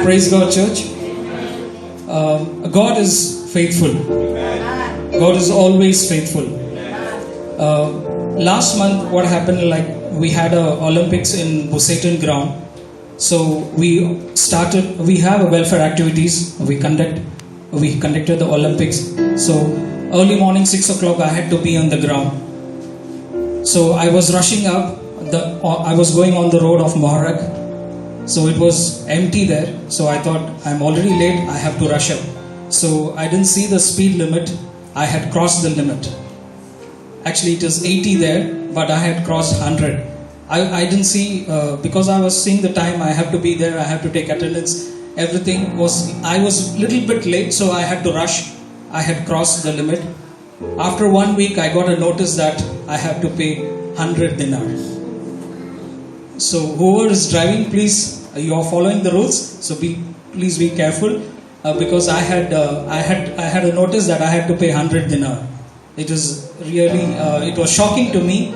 Praise God, church. God is faithful. God is always faithful. Last month, what happened? Like we had a Olympics in Busetan ground. So we have a welfare activities. We conducted the Olympics. So early morning 6 o'clock, I had to be on the ground. So I was rushing up. I was going on the road of Moharak. So it was empty there. So I thought, I'm already late, I have to rush up. So I didn't see the speed limit. I had crossed the limit. Actually it is 80 there, but I had crossed 100. I didn't see, because I was seeing the time, I have to be there, I have to take attendance. I was a little bit late, so I had to rush. I had crossed the limit. After 1 week, I got a notice that I have to pay 100 dinar. So whoever is driving, please, you are following the rules. So please be careful, because I had a notice that I had to pay 100 dinar. It was really it was shocking to me,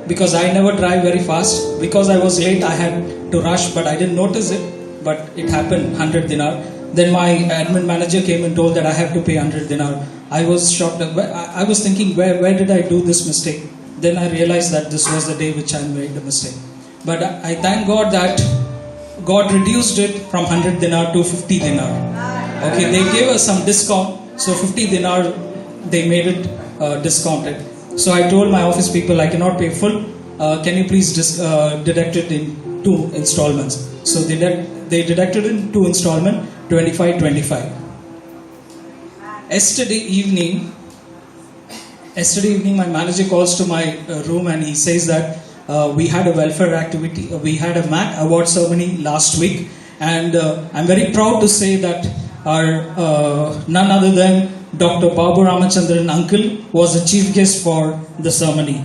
because I never drive very fast. Because I was late, I had to rush, but I didn't notice it. But it happened, 100 dinar. Then my admin manager came and told that I have to pay 100 dinar. I was shocked. I was thinking, where did I do this mistake? Then I realized that this was the day which I made the mistake. But I thank God that God reduced it from 100 dinar to 50 dinar. Okay, they gave us some discount. So 50 dinar, they made it discounted. So I told my office people, I cannot pay full. Can you please deduct it in 2 installments? So they deducted in 2 installments, 25. Yesterday evening, my manager calls to my room and he says that we had a welfare activity. We had a MAC award ceremony last week, and I'm very proud to say that our none other than Dr. Babu Ramachandran uncle was the chief guest for the ceremony,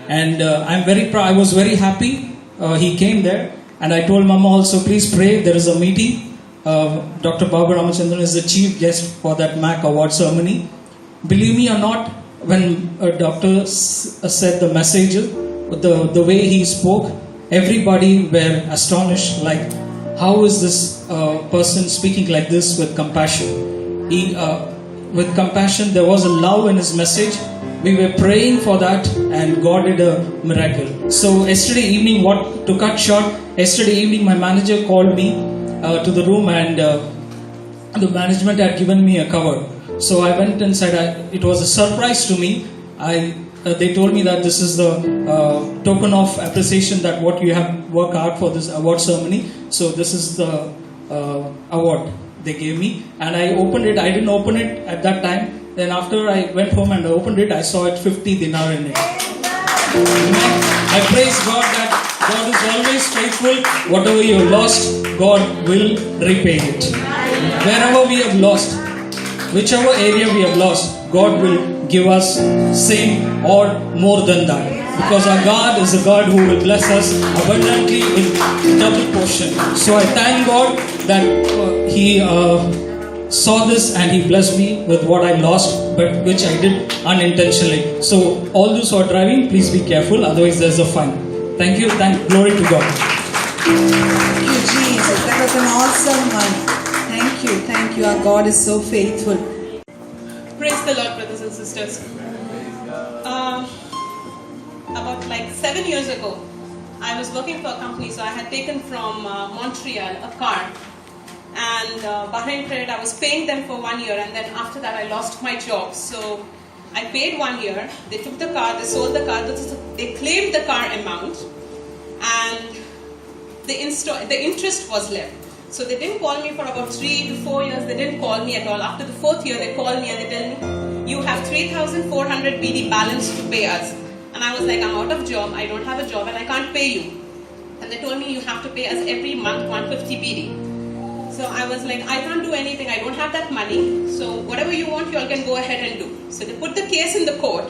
and I'm very proud. I was very happy. He came there, and I told Mama also, please pray. There is a meeting. Dr. Babu Ramachandran is the chief guest for that MAC award ceremony. Believe me or not, when a doctor said the message, the way he spoke, everybody were astonished, like, how is this person speaking like this with compassion? With compassion, there was a love in his message. We were praying for that, and God did a miracle. So yesterday evening, to cut short, yesterday evening my manager called me to the room, and the management had given me a cover. So I went inside. It was a surprise to me. They told me that this is the token of appreciation that what you have worked hard for this award ceremony. So this is the award they gave me, and I opened it. I didn't open it at that time. Then after I went home and I opened it, I saw it 50 dinar in it. I praise God that God is always faithful. Whatever you have lost, God will repay it. Wherever we have lost, whichever area we have lost, God will give us same or more than that. Because our God is a God who will bless us abundantly in double portion. So I thank God that He saw this and He blessed me with what I lost, but which I did unintentionally. So all those who are driving, please be careful, otherwise there's a fine. Thank you. Glory to God. Thank you, Jesus. That was an awesome one. Thank you. Our God is so faithful. Praise the Lord, brothers and sisters. About 7 years ago, I was working for a company, so I had taken from Montreal a car, and Bahrain Credit, I was paying them for 1 year, and then after that I lost my job. So I paid 1 year, they took the car, they sold the car, they claimed the car amount, and the interest was left. So they didn't call me for about 3 to 4 years. They didn't call me at all. After the 4th year, they called me and they tell me, you have 3,400 BD balance to pay us. And I was like, I'm out of job. I don't have a job and I can't pay you. And they told me you have to pay us every month 150 BD. So I was like, I can't do anything. I don't have that money. So whatever you want, you all can go ahead and do. So they put the case in the court.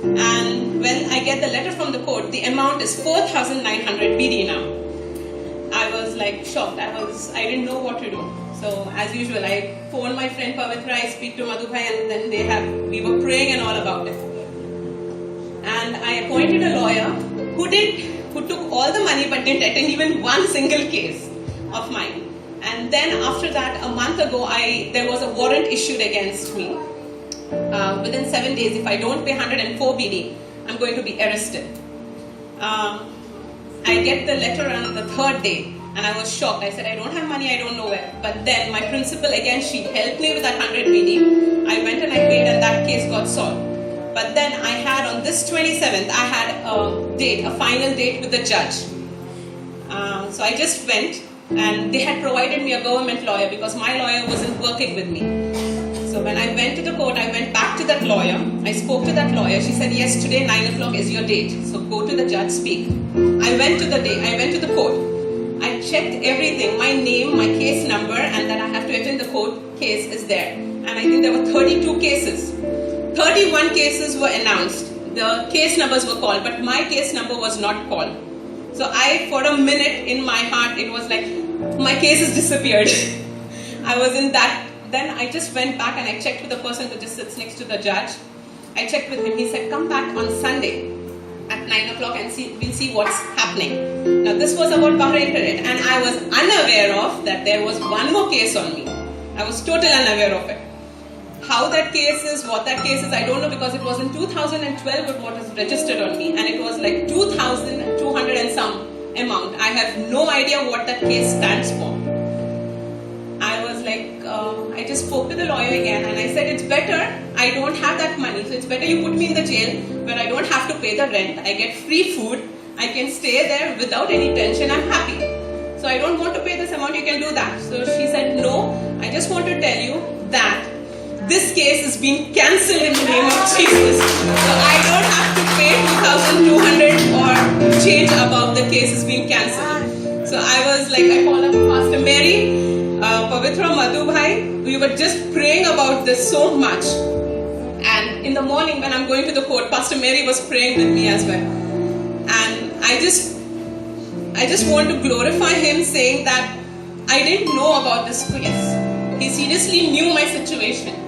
And when I get the letter from the court, the amount is 4,900 BD now. I was shocked. I didn't know what to do. So as usual, I phoned my friend Pavitra, I speak to Madhubhai, and then we were praying and all about it. And I appointed a lawyer who took all the money but didn't attend even one single case of mine. And then after that, a month ago, there was a warrant issued against me. Within 7 days, if I don't pay 104 BD, I'm going to be arrested. I get the letter on the 3rd day, and I was shocked. I said, I don't have money, I don't know where. But then my principal, again, she helped me with that 100 BD. I went and I paid, and that case got solved. But then I had, on this 27th, I had a final date with the judge. So I just went, and they had provided me a government lawyer because my lawyer wasn't working with me. So when I went to the court, I went back to that lawyer. I spoke to that lawyer. She said, yes, today 9 o'clock is your date. So go to the judge, speak. I went to the court. I checked everything, my name, my case number, and that I have to attend the court case is there. And I think there were 32 cases. 31 cases were announced. The case numbers were called, but my case number was not called. So for a minute in my heart, it was like, my case has disappeared. I was in that. Then I just went back and I checked with the person who just sits next to the judge. I checked with him. He said, come back on Sunday at 9 o'clock and we'll see what's happening. Now this was about Bahrain credit, and I was unaware of that there was one more case on me. I was totally unaware of it. How that case is, what that case is, I don't know, because it was in 2012 with what is registered on me, and it was like 2,200 and some amount. I have no idea what that case stands for. I was like, I just spoke to the lawyer again, and I said, it's better, I don't have that money, so it's better you put me in the jail where I don't have to pay the rent, I get free food, I can stay there without any tension, I'm happy. So I don't want to pay this amount, you can do that. So she said, no, I just want to tell you that this case is being cancelled in the name of Jesus. So I don't have to pay 2,200 or change above the case is being cancelled. So I was like, I called up Pastor Mary, Pavitra, Madhu Bhai. We were just praying about this so much. And in the morning when I'm going to the court, Pastor Mary was praying with me as well. And I just want to glorify him, saying that I didn't know about this case. He seriously knew my situation.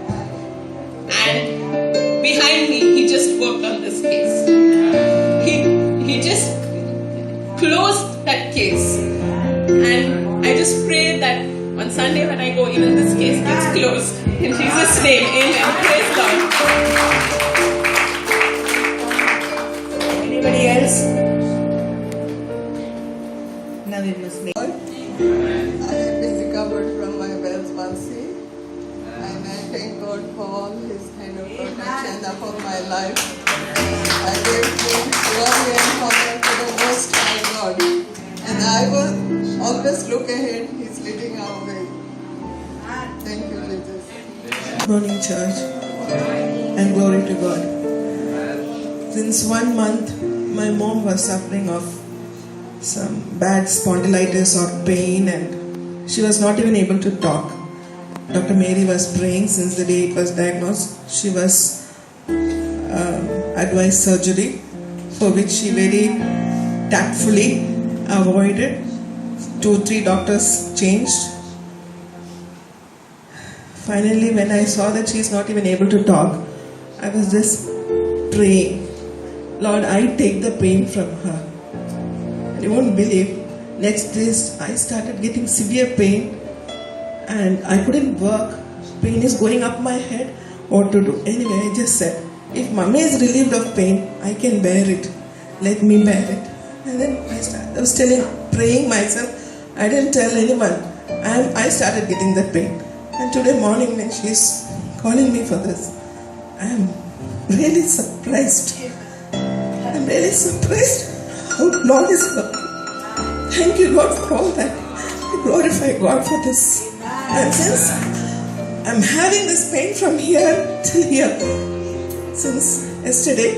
And behind me, he just worked on this case. He just closed that case. And I just pray that on Sunday when I go, even this case gets closed. In Jesus' name, amen. Praise God. Anybody else? Now we must make. I have been recovered from my Bell's palsy, and I thank God for all His kind of protection upon my life. I give glory and honor to the Most High God, and I will always look ahead. He's leading our way. Thank you, Jesus. Good morning, church, and glory to God. Since 1 month, my mom was suffering of some bad spondylitis or pain, and she was not even able to talk. Dr. Mary was praying since the day it was diagnosed. She was advised surgery, for which she very tactfully avoided. 2-3 doctors changed. Finally, when I saw that she is not even able to talk, I was just praying, Lord, I take the pain from her. You won't believe, next day I started getting severe pain and I couldn't work. Pain is going up my head. What to do? Anyway, I just said, if Mummy is relieved of pain, I can bear it. Let me bear it. And then I was praying myself. I didn't tell anyone. I started getting the pain. And today morning when she's calling me for this, I am really surprised. I'm really surprised how Lord is working. Thank you, Lord, for all that. I glorify God for this. And since I'm having this pain from here till here, since yesterday,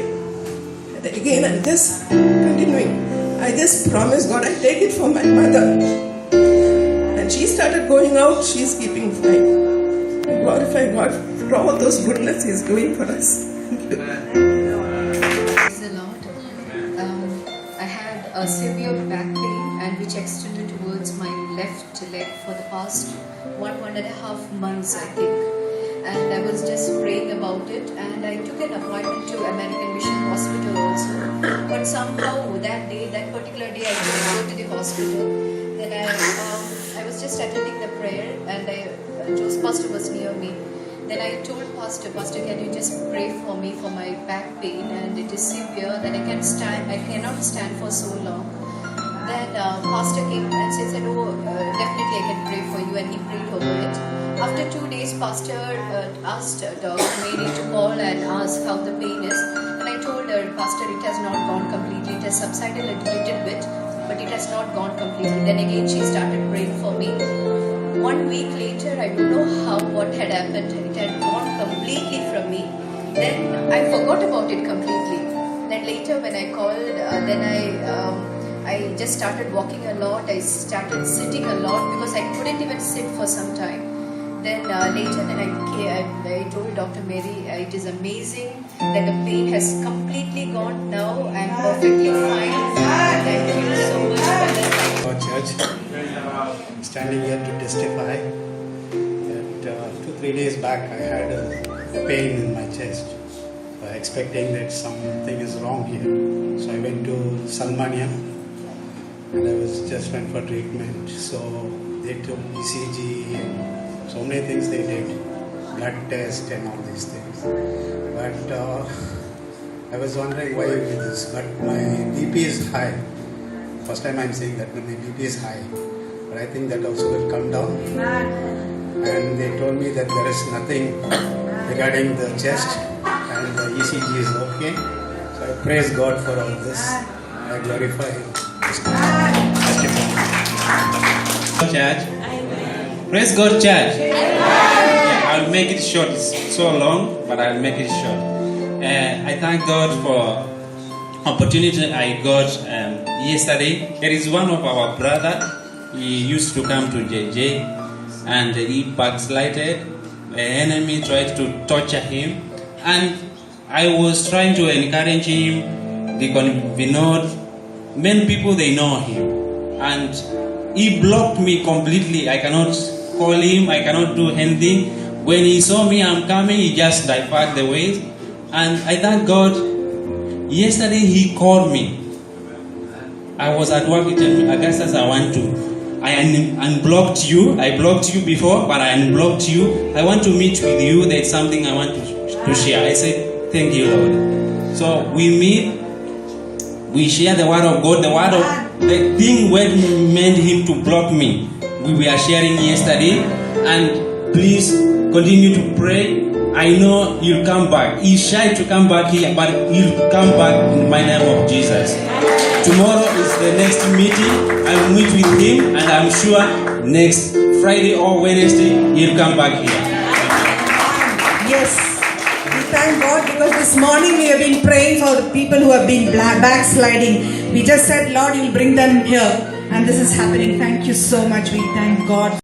and again I'm just continuing. I just promised God I take it for my mother. And she started going out, she's keeping fine. I glorify God for all those goodness He's doing for us. Thank you. Praise the Lord. I had a severe back pain and which extended towards my left leg for the past 1.5 months, I think. And I was just praying about it, and I took an appointment to American Mission Hospital also. But somehow that day, that particular day, I couldn't go to the hospital. Then I was just attending the pastor was near me. Then I told pastor, can you just pray for me for my back pain, and it is severe that I cannot stand for so long. Then pastor came and said, definitely I can pray for you, and he prayed over it. After 2 days, pastor asked Dr. Mary to call and ask how the pain is. And I told her, pastor, it has not gone completely. It has subsided a little bit, but it has not gone completely. Then again she started praying for me. 1 week later, I don't know what had happened. It had gone completely from me. Then I forgot about it completely. Then later when I called, I just started walking a lot. I started sitting a lot because I couldn't even sit for some time. Then later I told Dr. Mary, it is amazing that the pain has completely gone now. I'm perfectly fine. Thank you so much for that. Our church, standing here to testify that 2-3 days back I had a pain in my chest, expecting that something is wrong here. So I went to Salmania and I went for treatment. So they took ECG and so many things they did, blood test and all these things. But I was wondering why with this, but my BP is high. First time I'm saying that my BP is high, but I think that also will come down. And they told me that there is nothing regarding the chest and the ECG is okay. So I praise God for all this. I glorify Him. Church. Praise God, church. I'll make it short. It's so long, but I'll make it short. I thank God for opportunity I got yesterday. There is one of our brother. He used to come to JJ, and he backslided. The enemy tried to torture him, and I was trying to encourage him. Many people they know him, and he blocked me completely. I cannot call him. I cannot do anything. When he saw me, I'm coming. He just diverted the ways, and I thank God. Yesterday he called me. I was at work. He told me, Augustus, I unblocked you. I blocked you before, but I unblocked you. I want to meet with you. There's something I want to share. I said, thank you, Lord. So we meet. We share the word of God. The thing what made him to block me, we were sharing yesterday. And please continue to pray. I know you'll come back. He's shy to come back here, but he'll come back in my name of Jesus. Tomorrow is the next meeting. I'll meet with him, and I'm sure next Friday or Wednesday he'll come back here. Yes, we thank God because this morning we have been praying for the people who have been backsliding. We just said, Lord, you'll bring them here, and this is happening. Thank you so much. We thank God.